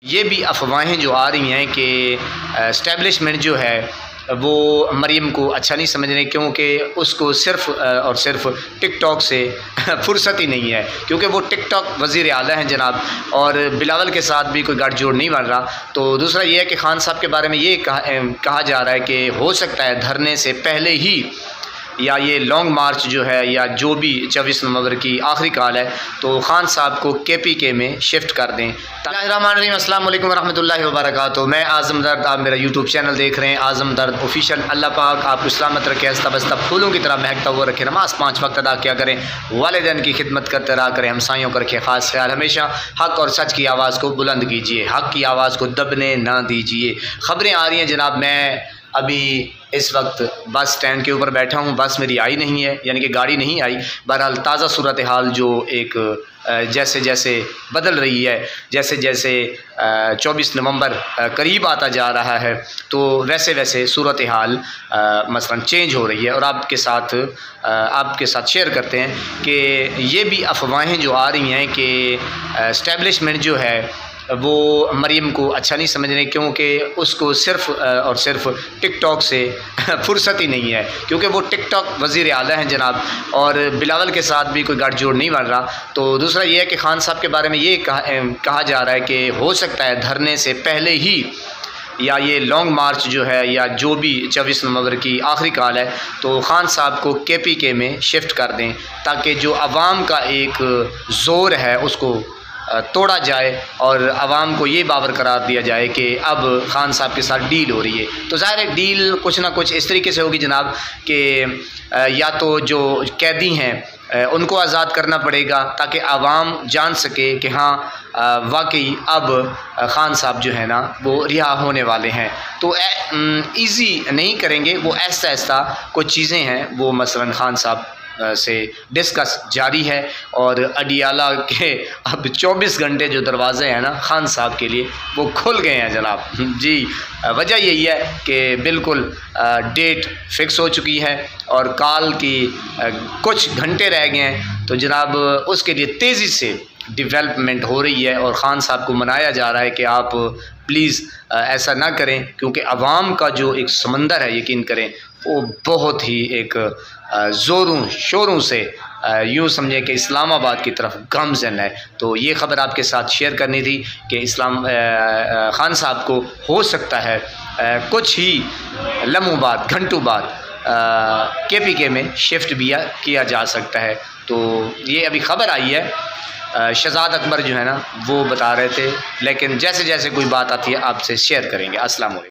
ये भी अफवाहें जो आ रही हैं कि इस्टेब्लिशमेंट जो है वो मरीम को अच्छा नहीं समझ रहे, क्योंकि उसको सिर्फ़ और सिर्फ टिकटॉक से फुर्सत ही नहीं है, क्योंकि वो टिकटॉक वज़ीर आला हैं जनाब, और बिलावल के साथ भी कोई गठजोड़ नहीं बन रहा। तो दूसरा ये है कि खान साहब के बारे में ये कहा जा रहा है कि हो सकता है धरने से पहले ही या ये लॉन्ग मार्च जो है या जो भी 24 नवंबर की आखिरी कॉल है तो खान साहब को KPK में शिफ्ट कर दें। अस्सलाम वालेकुम रहमतुल्लाहि व बरकातुहू। मैं आज़म दर्द, आप मेरा यूट्यूब चैनल देख रहे हैं आज़म दर्द ऑफिशियल। अल्लाह पाक आपको सलामत रखे, हंसता बसता फूलों की तरह महकता हुआ रखे, नमाज 5 वक्त अदा किया करें, वालिदैन की खिदमत करते रहा करें, हमसायों का रखे ख़ास ख्याल, हमेशा हक़ और सच की आवाज़ को बुलंद कीजिए, हक़ की आवाज़ को दबने ना दीजिए। ख़बरें आ रही हैं जनाब, मैं अभी इस वक्त बस स्टैंड के ऊपर बैठा हूँ, बस मेरी आई नहीं है, यानी कि गाड़ी नहीं आई। बहरहाल ताज़ा सूरत हाल जो एक जैसे जैसे बदल रही है, जैसे जैसे 24 नवंबर करीब आता जा रहा है तो वैसे वैसे सूरत हाल मसलन चेंज हो रही है, और आपके साथ शेयर करते हैं कि ये भी अफवाहें जो आ रही हैं कि इस्टेब्लिशमेंट जो है वो मरीम को अच्छा नहीं समझ रहे, क्योंकि उसको सिर्फ़ और सिर्फ टिकटॉक से फुर्सत ही नहीं है, क्योंकि वो टिकटॉक वज़ीर आला हैं जनाब, और बिलावल के साथ भी कोई गठजोड़ नहीं बन रहा। तो दूसरा ये है कि खान साहब के बारे में ये कहा जा रहा है कि हो सकता है धरने से पहले ही या ये लॉन्ग मार्च जो है या जो भी 24 नवंबर की आखिरी कॉल है तो खान साहब को KPK में शिफ्ट कर दें, ताकि जो आवाम का एक ज़ोर है उसको तोड़ा जाए और आवाम को ये बावर करार दिया जाए कि अब खान साहब के साथ डील हो रही है। तो ज़ाहिर है डील कुछ ना कुछ इस तरीके से होगी जनाब कि या तो जो कैदी हैं उनको आज़ाद करना पड़ेगा, ताकि आवाम जान सके कि हाँ वाकई अब खान साहब जो है ना वो रिहा होने वाले हैं। तो ईज़ी नहीं करेंगे, वो ऐसा ऐसा कुछ चीज़ें हैं वो मसलन खान साहब से डिस्कस जारी है, और अडियाला के अब 24 घंटे जो दरवाज़े हैं ना खान साहब के लिए वो खुल गए हैं जनाब जी। वजह यही है कि बिल्कुल डेट फिक्स हो चुकी है और कॉल की कुछ घंटे रह गए हैं, तो जनाब उसके लिए तेज़ी से डेवलपमेंट हो रही है और ख़ान साहब को मनाया जा रहा है कि आप प्लीज़ ऐसा ना करें, क्योंकि आवाम का जो एक समंदर है यकीन करें वो बहुत ही एक ज़ोरों शोरों से यूँ समझें कि इस्लामाबाद की तरफ गामज़न है। तो ये ख़बर आपके साथ शेयर करनी थी कि खान साहब को हो सकता है कुछ ही लम्हों बाद, घंटों बाद KPK में शिफ्ट भी किया जा सकता है। तो ये अभी ख़बर आई है, शहजाद अकबर जो है ना वो बता रहे थे, लेकिन जैसे जैसे कोई बात आती है आपसे शेयर करेंगे। अस्सलाम वालेकुम।